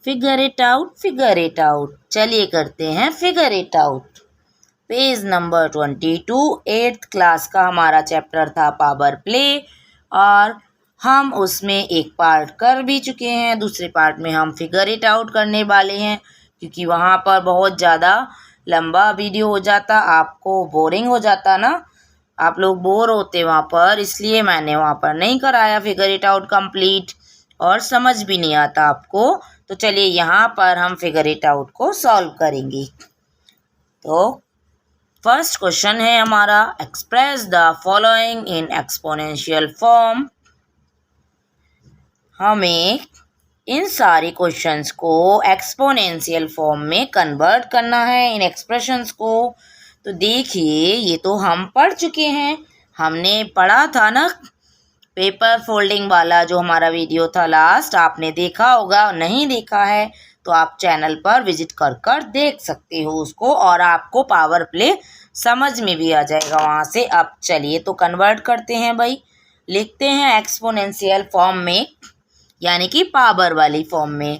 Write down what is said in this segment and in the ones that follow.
Figure it out, figure it out. चलिए करते हैं figure it out. Page number 22, 8th class का हमारा चैप्टर था पावर प्ले, और हम उसमें एक पार्ट कर भी चुके हैं। दूसरे पार्ट में हम फिगर इट आउट करने वाले हैं, क्योंकि वहाँ पर बहुत ज़्यादा लंबा वीडियो हो जाता, आपको बोरिंग हो जाता ना, आप लोग बोर होते वहाँ पर, इसलिए मैंने वहाँ पर नहीं कराया फिगर इट आउट कंप्लीट, और समझ भी नहीं आता आपको। तो चलिए यहाँ पर हम फिगर इट आउट को सॉल्व करेंगे। तो फर्स्ट क्वेश्चन है हमारा, express the following in exponential form. हमें इन सारे क्वेश्चंस को एक्सपोनेंशियल फॉर्म में कन्वर्ट करना है, इन एक्सप्रेशंस को। तो देखिए, ये तो हम पढ़ चुके हैं, हमने पढ़ा था ना पेपर फोल्डिंग वाला जो हमारा वीडियो था लास्ट, आपने देखा होगा। नहीं देखा है तो आप चैनल पर विजिट कर कर देख सकते हो उसको, और आपको पावर प्ले समझ में भी आ जाएगा वहाँ से। अब चलिए तो कन्वर्ट करते हैं भाई, लिखते हैं एक्सपोनेंशियल फॉर्म में, यानी कि पावर वाली फॉर्म में।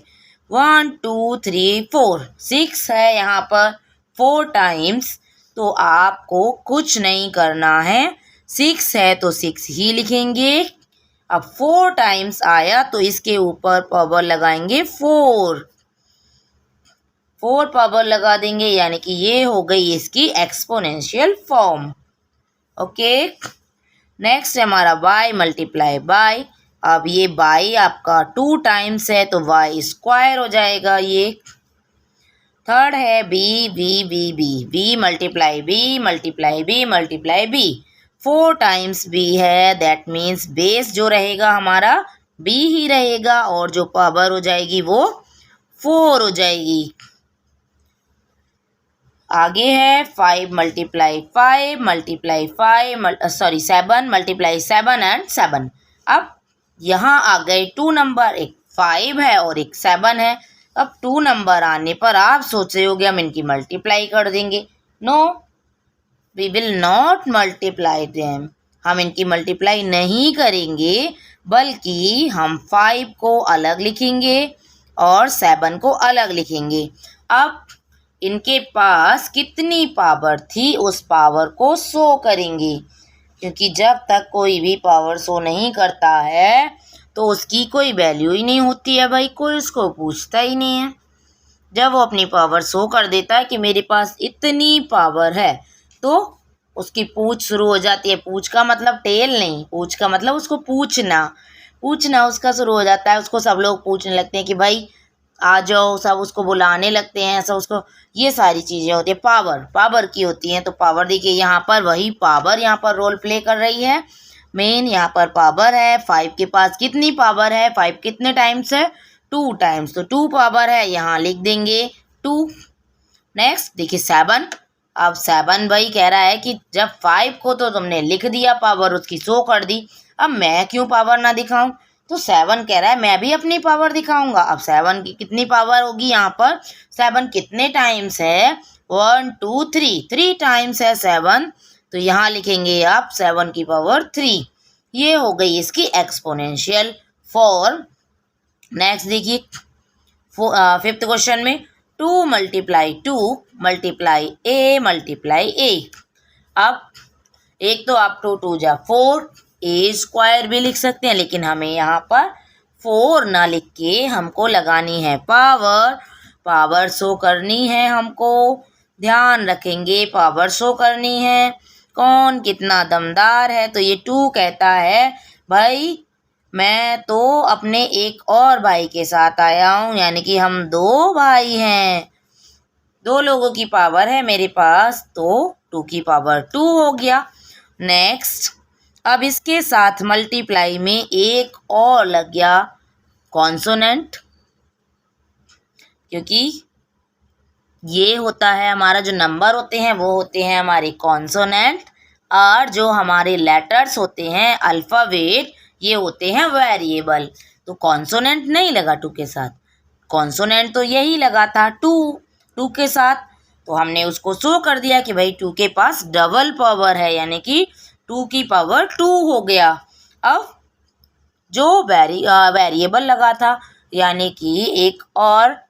1 2 3 4, 6 है यहाँ पर 4 टाइम्स, तो आपको कुछ नहीं करना है, 6 है तो 6 ही लिखेंगे। अब 4 टाइम्स आया तो इसके ऊपर पावर लगाएंगे 4 पावर लगा देंगे, यानी कि ये हो गई इसकी एक्सपोनेंशियल फॉर्म। ओके, नेक्स्ट है हमारा y मल्टीप्लाई बाय। अब ये y आपका 2 टाइम्स है तो y स्क्वायर हो जाएगा ये। थर्ड है b multiply b multiply b, 4 times b है, दैट मीन्स बेस जो रहेगा हमारा b ही रहेगा, और जो पावर हो जाएगी वो 4 हो जाएगी। आगे है 5 multiply 5 multiply 5 sorry 7 multiply 7 and 7। अब यहाँ आ गए 2 नंबर, एक 5 है और एक 7 है। अब 2 नंबर आने पर आप सोच रहे होगे हम इनकी मल्टीप्लाई कर देंगे। No, we will not multiply them, हम इनकी मल्टीप्लाई नहीं करेंगे, बल्कि हम 5 को अलग लिखेंगे और 7 को अलग लिखेंगे। अब इनके पास कितनी पावर थी उस पावर को शो करेंगे, क्योंकि जब तक कोई भी पावर शो नहीं करता है तो उसकी कोई वैल्यू ही नहीं होती है भाई, कोई उसको पूछता ही नहीं है। जब वो अपनी पावर शो कर देता है कि मेरे पास इतनी पावर है, तो उसकी पूछ शुरू हो जाती है। पूछ का मतलब टेल नहीं, पूछ का मतलब उसको पूछना उसका शुरू हो जाता है। उसको सब लोग पूछने लगते हैं कि भाई आ जाओ, सब उसको बुलाने लगते हैं, सब उसको, ये सारी चीज़ें होती है पावर की होती हैं। तो पावर देखिए यहाँ पर वही पावर यहाँ पर रोल प्ले कर रही है। मेन यहाँ पर पावर है, 5 के पास कितनी पावर है, 5 कितने टाइम्स है, 2 टाइम्स, तो 2 पावर है, यहाँ लिख देंगे 2। नेक्स्ट देखिए 7। अब 7 भाई कह रहा है कि जब 5 को तो तुमने लिख दिया, पावर उसकी शो कर दी, अब मैं क्यों पावर ना दिखाऊं। तो 7 कह रहा है मैं भी अपनी पावर दिखाऊंगा। अब 7 की कितनी पावर होगी यहाँ पर, 7 कितने टाइम्स है, 1 2 3 टाइम्स है 7, तो यहाँ लिखेंगे आप 7 की पावर 3। ये हो गई इसकी एक्सपोनेंशियल फॉर्म। नेक्स्ट देखिए 5th क्वेश्चन में 2 मल्टीप्लाई 2 मल्टीप्लाई a। अब एक तो आप 2 2 जा 4, ए स्क्वायर भी लिख सकते हैं, लेकिन हमें यहाँ पर 4 ना लिख के हमको लगानी है पावर शो करनी है हमको। ध्यान रखेंगे, पावर शो करनी है, कौन कितना दमदार है। तो ये 2 कहता है भाई मैं तो अपने एक और भाई के साथ आया हूँ, यानी कि हम 2 भाई हैं, 2 लोगों की पावर है मेरे पास, तो 2 की पावर 2 हो गया। नेक्स्ट, अब इसके साथ मल्टीप्लाई में एक और लग गया कॉन्सोनेंट, क्योंकि ये होता है हमारा जो नंबर होते हैं वो होते हैं हमारे कॉन्सोनेंट, और जो हमारे लेटर्स होते हैं अल्फ़ाबेट ये होते हैं वेरिएबल। तो कॉन्सोनेंट नहीं लगा 2 के साथ, कॉन्सोनेंट तो यही लगा था 2 के साथ, तो हमने उसको शो कर दिया कि भाई 2 के पास डबल पावर है, यानी कि 2 की पावर 2 हो गया। अब जो वेरिएबल लगा था यानी कि एक और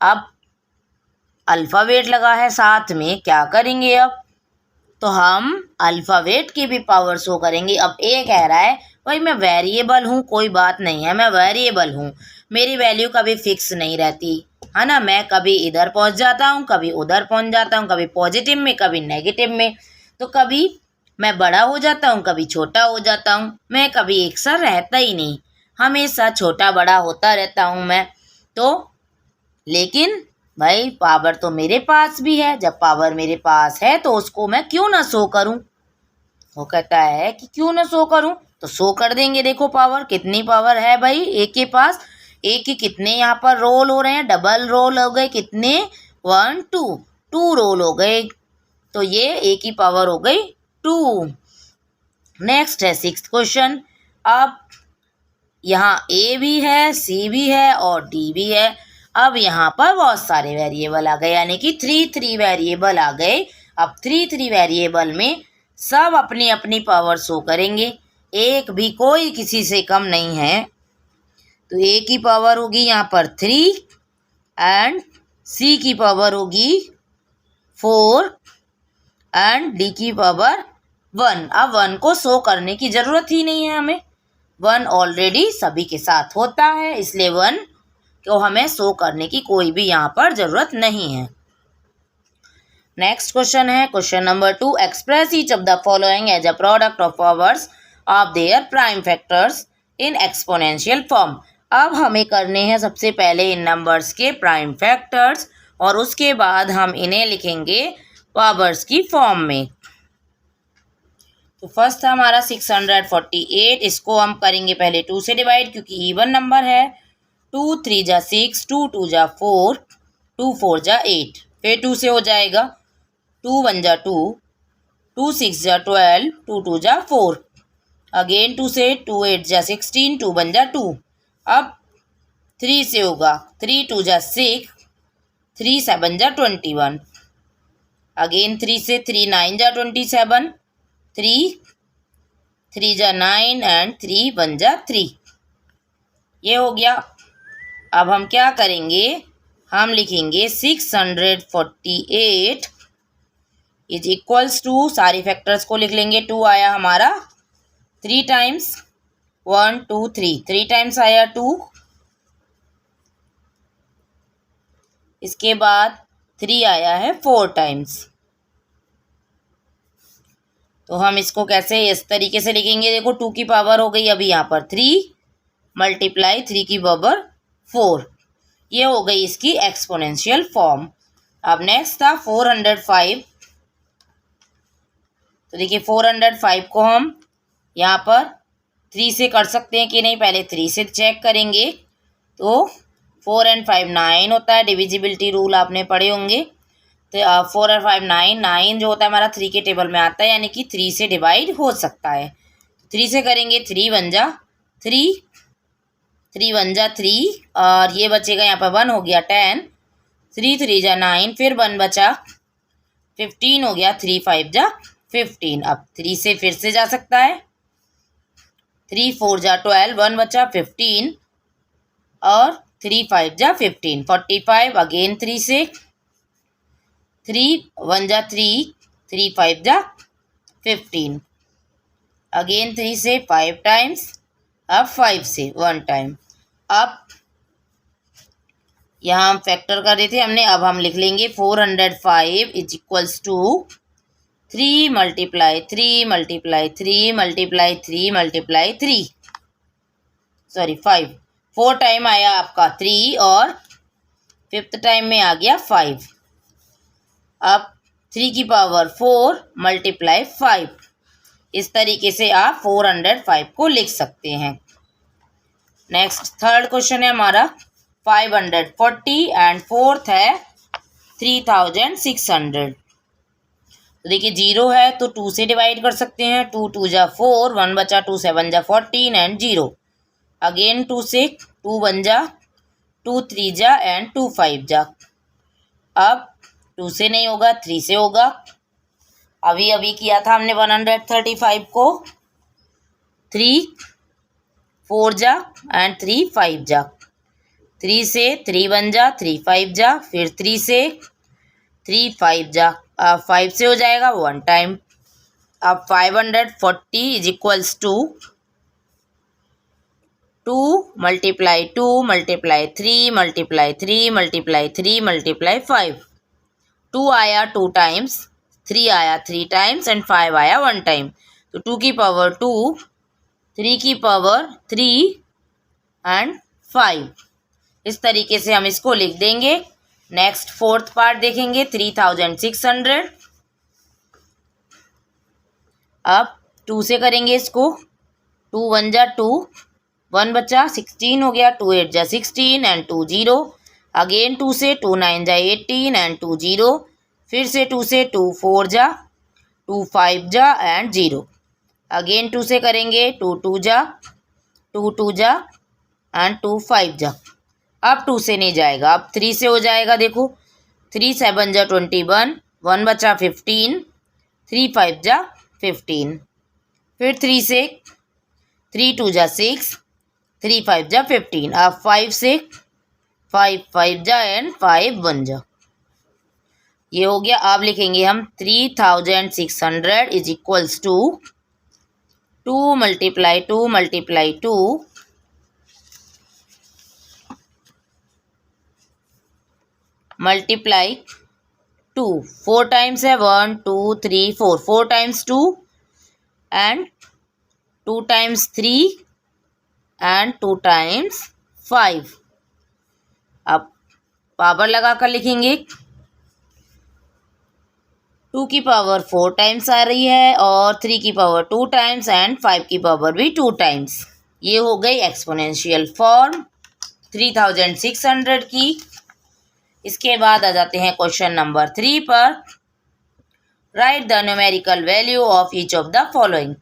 अब अल्फ़ाबेट लगा है साथ में, क्या करेंगे अब? तो हम अल्फ़ाबेट की भी पावर शो करेंगे। अब ए कह रहा है भाई मैं वेरिएबल हूँ, कोई बात नहीं है, मैं वेरिएबल हूँ, मेरी वैल्यू कभी फिक्स नहीं रहती है ना, मैं कभी इधर पहुँच जाता हूँ, कभी उधर पहुँच जाता हूँ, कभी पॉजिटिव में कभी नेगेटिव में, तो कभी मैं बड़ा हो जाता हूँ, कभी छोटा हो जाता हूँ, मैं कभी एक सा रहता ही नहीं, हमेशा छोटा बड़ा होता रहता हूँ मैं। तो लेकिन भाई पावर तो मेरे पास भी है, जब पावर मेरे पास है तो उसको मैं क्यों ना शो करूं। वो कहता है कि क्यों ना शो करूं, तो शो कर देंगे। देखो पावर, कितनी पावर है भाई ए के पास, ए के कितने यहाँ पर रोल हो रहे हैं, डबल रोल हो गए, कितने 1 2 2 रोल हो गए, तो ये ए की पावर हो गई 2। नेक्स्ट है 6th क्वेश्चन। अब यहाँ ए भी है, सी भी है और डी भी है। अब यहाँ पर बहुत सारे वेरिएबल आ गए, यानी कि 3 वेरिएबल आ गए। अब 3 वेरिएबल में सब अपनी अपनी पावर शो करेंगे, एक भी कोई किसी से कम नहीं है। तो ए की पावर होगी यहाँ पर 3 एंड सी की पावर होगी 4 एंड डी की पावर 1। अब 1 को शो करने की ज़रूरत ही नहीं है हमें, 1 ऑलरेडी सभी के साथ होता है, इसलिए 1 को हमें शो करने की कोई भी यहाँ पर ज़रूरत नहीं है। नेक्स्ट क्वेश्चन है question number 2। Express each of the following as a product of powers of their prime factors in exponential form. अब हमें करने हैं सबसे पहले इन नंबर्स के प्राइम फैक्टर्स और उसके बाद हम इन्हें लिखेंगे पावर्स की फॉर्म में। तो फर्स्ट हमारा 648, इसको हम करेंगे पहले 2 से डिवाइड क्योंकि इवन नंबर है। 2 3 जा 6, 2 2 जा 4, 2 4 जा 8, फिर 2 से हो जाएगा, 2 1 जा 2, 2 6 जा 12, 2 2 जा 4, अगेन 2 से, 2 8 जा 16, 2 1 जा 2। अब 3 से होगा, 3 2 जा 6, 3 7 जा 21, अगेन 3 से, 3 9 जा 27, 3 3 जा 9 एंड 3 1 जा 3। ये हो गया। अब हम क्या करेंगे, हम लिखेंगे 648 इज इक्वल्स टू, सारे फैक्टर्स को लिख लेंगे। 2 आया हमारा 3 टाइम्स, 1 2 3, 3 टाइम्स आया 2, इसके बाद 3 आया है 4 टाइम्स। तो हम इसको कैसे इस तरीके से लिखेंगे, देखो 2 की पावर हो गई अभी यहाँ पर 3 मल्टीप्लाई 3 की पावर 4, ये हो गई इसकी एक्सपोनेंशियल फॉर्म। अब नेक्स्ट था 405। तो देखिए 405 को हम यहाँ पर 3 से कर सकते हैं कि नहीं, पहले 3 से चेक करेंगे। तो 4 and 5 9 होता है, डिविजिबिलिटी रूल आपने पढ़े होंगे। तो 4 और 5 9, 9 जो होता है हमारा 3 के टेबल में आता है, यानी कि 3 से डिवाइड हो सकता है। 3 से करेंगे, 3 1 जा 3, 3 1 जा 3 और ये बचेगा यहाँ पर 1 हो गया 10, 3 3 जा 9, फिर 1 बचा 15 हो गया, 3 5 जा 15। अब 3 से फिर से जा सकता है, 3 4 जा 12, 1 बचा 15 और 3 5 जा 15, 45। अगेन 3 से, 3 1 जा 3, 3 5 जा 15, अगेन 3 से 5 टाइम्स, अब 5 से 1 टाइम। अब यहाँ हम फैक्टर कर रहे थे हमने, अब हम लिख लेंगे 405 is equals to 3 multiply 3 multiply 3 multiply 3 multiply 3, sorry 5, 4 time आया आपका 3 और 5th टाइम में आ गया 5। अब 3 की पावर 4 मल्टीप्लाई 5, इस तरीके से आप 405 को लिख सकते हैं। नेक्स्ट थर्ड क्वेश्चन है हमारा 540 एंड फोर्थ है 3600। तो देखिए 0 है तो 2 से डिवाइड कर सकते हैं, 2 2 जा 4, 1 बचा, 2 7 जा 14 एंड 0, अगेन 2 से, 2 1 जा, 2 3 जा एंड 2 5 जा। अब 2 से नहीं होगा, 3 से होगा। अभी अभी किया था हमने 135 को, 3 4 जा एंड 3 5 जा, 3 से 3 1 जा, 3 5 जा, फिर 3 से 3 5 जा, 5 से हो जाएगा 1 टाइम। अब 540 is equals to 2 multiply 2 multiply 3 multiply 3 multiply 3 multiply 5। 2 आया 2 टाइम्स, 3 आया 3 टाइम्स एंड 5 आया 1 टाइम। तो 2 की पावर 2, 3 की पावर 3 एंड 5। इस तरीके से हम इसको लिख देंगे। नेक्स्ट फोर्थ पार्ट देखेंगे 3600। अब 2 से करेंगे इसको। 2 1 जा 2, 1 बचा, 16 हो गया, 2 8 जा 16 एंड 2 0। अगेन 2 से 2 9 जा 18 एंड 2 0। फिर से 2 से 2 4 जा, 2 5 जा एंड 0। अगेन 2 से करेंगे, 2 2 जा, 2 2 जा एंड 2 5 जा। अब 2 से नहीं जाएगा, अब 3 से हो जाएगा। देखो 3 7 जा 21, 1 बचा 15, 3 5 जा 15। फिर 3 से 3 2 जा 6, 3 5 जा 15। अब 5 से 5 5 जा एंड 5 1 जा। ये हो गया। अब लिखेंगे हम 3600 is equals to 2 multiply 2 multiply 2 multiply 2। 4 times है 1 2 3 4, 4 times 2 and 2 times 3 and 2 times 5। अब पावर लगाकर लिखेंगे। 2 की पावर 4 टाइम्स आ रही है और 3 की पावर 2 टाइम्स एंड 5 की पावर भी 2 टाइम्स। ये हो गई एक्सपोनेंशियल फॉर्म 3600 की। इसके बाद आ जाते हैं क्वेश्चन नंबर 3 पर। Right the numerical value of each of the following.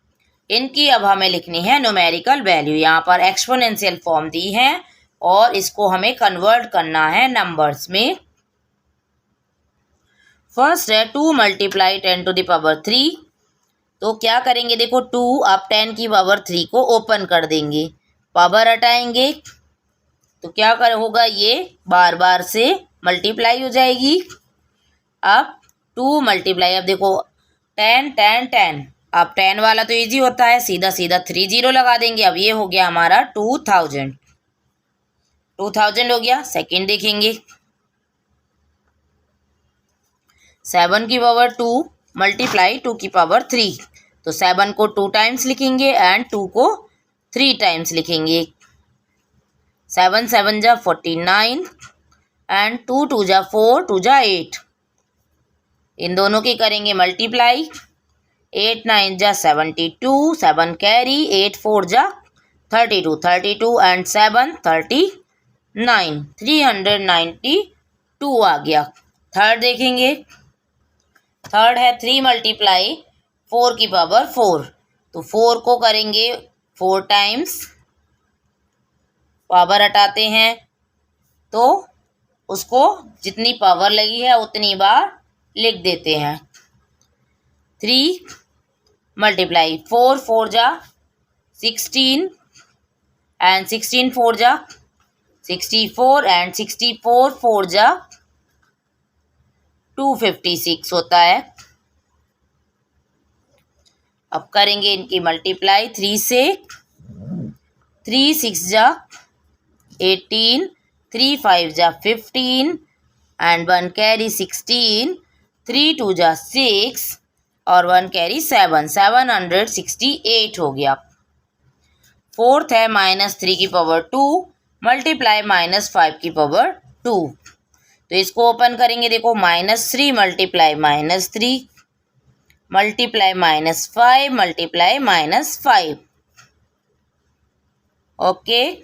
इनकी अब हमें लिखनी है न्यूमेरिकल वैल्यू। यहाँ पर एक्सपोनेंशियल फॉर्म दी है और इसको हमें कन्वर्ट करना है नंबर्स में। फर्स्ट है 2 मल्टीप्लाई 10 टू द पावर 3। तो क्या करेंगे, देखो 2, आप 10 की पावर 3 को ओपन कर देंगे, पावर हटाएंगे तो क्या कर होगा, ये बार बार से मल्टीप्लाई हो जाएगी। अब 2 मल्टीप्लाई, अब देखो 10 10 10, अब 10 वाला तो इजी होता है, सीधा सीधा 3 0 लगा देंगे। अब ये हो गया हमारा 2000 हो गया। सेकंड देखेंगे 7 की पावर 2 मल्टीप्लाई 2 की पावर 3। तो 7 को 2 टाइम्स लिखेंगे एंड 2 को 3 टाइम्स लिखेंगे। 7 7 जा 49 एंड 2 2 जा 4, 2 जा 8। इन दोनों की करेंगे मल्टीप्लाई। 8 9 जा 72, 7 कैरी, 8 4 जा 32, 32 एंड 7 39, 392 आ गया। थर्ड देखेंगे। थर्ड है 3 मल्टीप्लाई 4 की पावर 4। तो 4 को करेंगे 4 टाइम्स, पावर हटाते हैं तो उसको जितनी पावर लगी है उतनी बार लिख देते हैं। 3 मल्टीप्लाई 4, 4 जा 16 एंड 16 4 जा 64 एंड 64 4 जा 256 होता है। अब करेंगे इनकी मल्टीप्लाई 3 से। 3 6 जा 18, 3 5 जा 15 एंड 1 कैरी 16, 3 2 जा 6 और 1 कैरी 7, 768 हो गया। फोर्थ है -3 की पावर 2 मल्टीप्लाई -5 की पावर 2। तो इसको ओपन करेंगे, देखो -3 मल्टीप्लाई -3 मल्टीप्लाई -5 मल्टीप्लाई -5। ओके,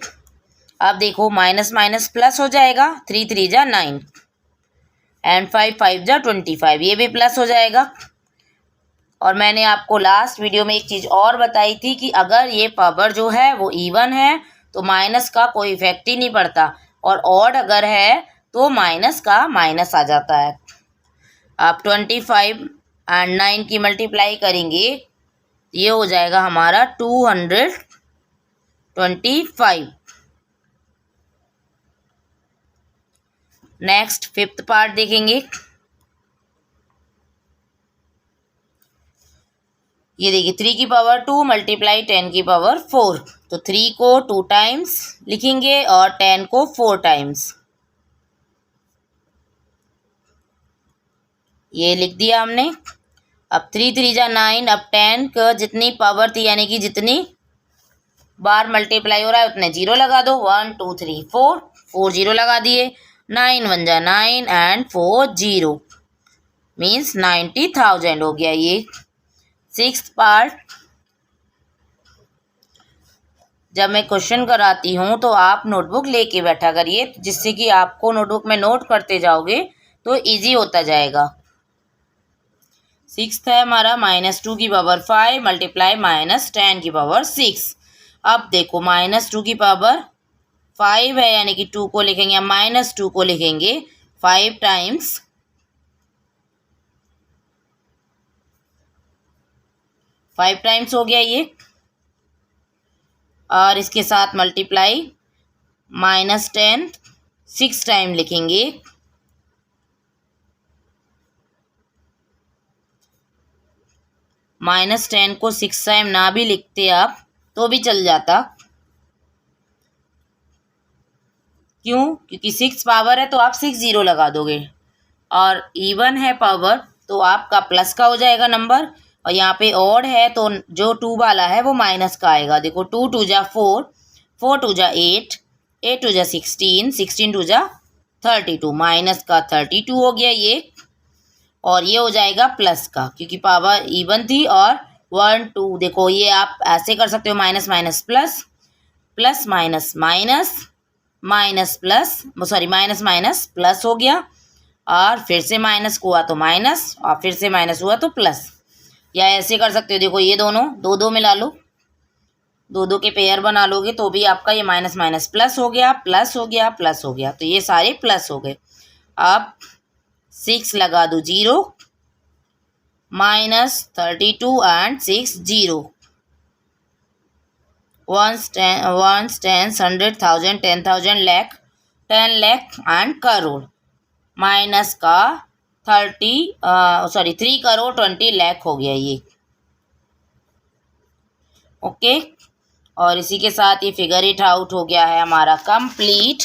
अब देखो माइनस माइनस प्लस हो जाएगा। 3 3 जा 9 एंड 5 5 जा 25, ये भी प्लस हो जाएगा। और मैंने आपको लास्ट वीडियो में एक चीज़ और बताई थी कि अगर ये पावर जो है वो इवन है तो माइनस का कोई इफेक्ट ही नहीं पड़ता, और ऑड अगर है तो माइनस का माइनस आ जाता है। आप 25 एंड 9 की मल्टीप्लाई करेंगे, ये हो जाएगा हमारा 225। नेक्स्ट फिफ्थ पार्ट देखेंगे। ये देखिए 3 की पावर 2 मल्टीप्लाई 10 की पावर 4। तो 3 को 2 टाइम्स लिखेंगे और 10 को 4 टाइम्स। ये लिख दिया हमने। अब 3 3 जा 9। अब 10 का जितनी पावर थी यानी कि जितनी बार मल्टीप्लाई हो रहा है उतने जीरो लगा दो। 1 2 3 4 4 जीरो लगा दिए। 9 1 जा 9 एंड 4 जीरो मीन्स 90,000 हो गया ये। सिक्स्थ पार्ट, जब मैं क्वेश्चन कराती हूँ तो आप नोटबुक लेके बैठा करिए, जिससे कि आपको नोटबुक में नोट करते जाओगे तो इजी होता जाएगा। सिक्स्थ है हमारा -2 की पावर 5 मल्टीप्लाई -10 की पावर 6। अब देखो -2 की पावर 5 है यानी कि 2 को लिखेंगे, हम -2 को लिखेंगे 5 टाइम्स। 5 टाइम्स हो गया ये। और इसके साथ मल्टीप्लाई -10 6 टाइम लिखेंगे। -10 को 6 टाइम ना भी लिखते आप तो भी चल जाता। क्यों? क्योंकि 6 पावर है तो आप 6 जीरो लगा दोगे, और इवन है पावर तो आपका प्लस का हो जाएगा नंबर, और यहाँ पे ऑड है तो जो 2 वाला है वो माइनस का आएगा। देखो 2 2 जा 4 4 2 जा 8 8 2 जा 16 16 2 जा 32 माइनस का 32 हो गया ये। और ये हो जाएगा प्लस का क्योंकि पावर इवन थी। और 1 2 देखो ये आप ऐसे कर सकते हो, minus minus plus plus minus minus minus plus sorry minus minus plus हो गया, और फिर से माइनस हुआ तो माइनस, और फिर से माइनस हुआ तो प्लस। या ऐसे कर सकते हो, देखो ये दोनों दो दो मिला लो, दो दो के पेयर बना लोगे तो भी आपका ये माइनस माइनस प्लस हो गया, प्लस हो गया, प्लस हो गया। तो ये सारे प्लस हो गए। अब 6 लगा दो zero, -32 and 6 zero. 1 10 100 1000 10,000 lakh 10 lakh and crore. Minus का 3 करोड़ 20 लाख हो गया ये। ओके, और इसी के साथ ये फिगर इट आउट हो गया है हमारा कंप्लीट।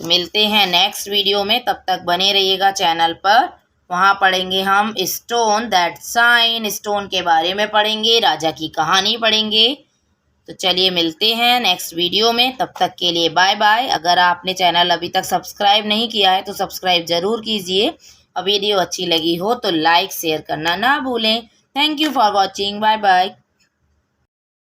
मिलते हैं नेक्स्ट वीडियो में, तब तक बने रहिएगा चैनल पर। वहाँ पढ़ेंगे हम स्टोन दैट साइन, स्टोन के बारे में पढ़ेंगे, राजा की कहानी पढ़ेंगे। तो चलिए मिलते हैं नेक्स्ट वीडियो में, तब तक के लिए बाय बाय। अगर आपने चैनल अभी तक सब्सक्राइब नहीं किया है तो सब्सक्राइब ज़रूर कीजिए। अब वीडियो अच्छी लगी हो तो लाइक शेयर करना ना भूलें। Thank you for watching, bye bye.